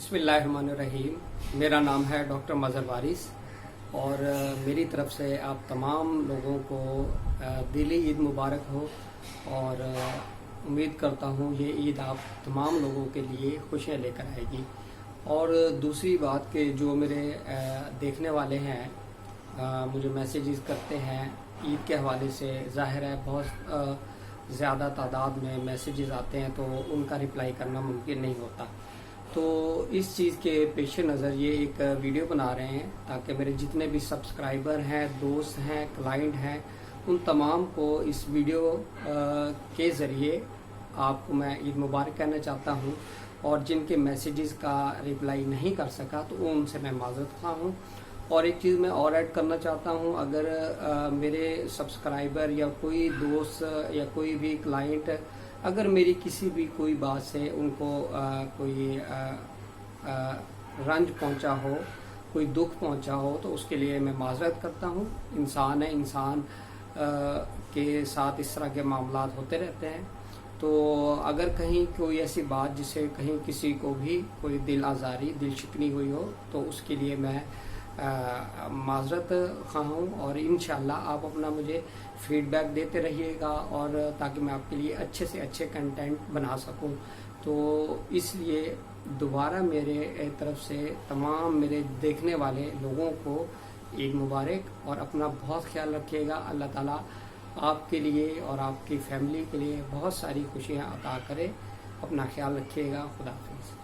बिस्मिल्लाहिर्रहमानिर्रहीम। मेरा नाम है डॉक्टर मज़हर वारिस और मेरी तरफ से आप तमाम लोगों को दिली ईद मुबारक हो और उम्मीद करता हूँ ये ईद आप तमाम लोगों के लिए खुशियाँ लेकर आएगी। और दूसरी बात कि जो मेरे देखने वाले हैं मुझे मैसेजेस करते हैं ईद के हवाले से, ज़ाहिर है बहुत ज़्यादा तादाद में मैसेजेस आते हैं तो उनका रिप्लाई करना मुमकिन नहीं होता। तो इस चीज़ के पेश नज़र ये एक वीडियो बना रहे हैं ताकि मेरे जितने भी सब्सक्राइबर हैं, दोस्त हैं, क्लाइंट हैं, उन तमाम को इस वीडियो के ज़रिए आपको मैं ईद मुबारक कहना चाहता हूँ। और जिनके मैसेजेस का रिप्लाई नहीं कर सका तो उनसे मैं माज़रत खा हूँ। और एक चीज़ मैं और ऐड करना चाहता हूँ, अगर मेरे सब्सक्राइबर या कोई दोस्त या कोई भी क्लाइंट अगर मेरी किसी भी कोई बात से उनको कोई रंज पहुंचा हो, कोई दुख पहुंचा हो तो उसके लिए मैं माज़रत करता हूं। इंसान है, इंसान के साथ इस तरह के मामलात होते रहते हैं। तो अगर कहीं कोई ऐसी बात जिससे कहीं किसी को भी कोई दिल आज़ारी, दिल शिकनी हुई हो तो उसके लिए मैं माज़रत ख़्वाह हूँ। और इंशाअल्लाह आप अपना मुझे फीडबैक देते रहिएगा और ताकि मैं आपके लिए अच्छे से अच्छे कंटेंट बना सकूँ। तो इसलिए दोबारा मेरे तरफ से तमाम मेरे देखने वाले लोगों को ईद मुबारक और अपना बहुत ख्याल रखिएगा। अल्लाह ताला आपके लिए और आपकी फैमिली के लिए बहुत सारी खुशियाँ अता करे। अपना ख्याल रखिएगा। खुदा हाफिज़।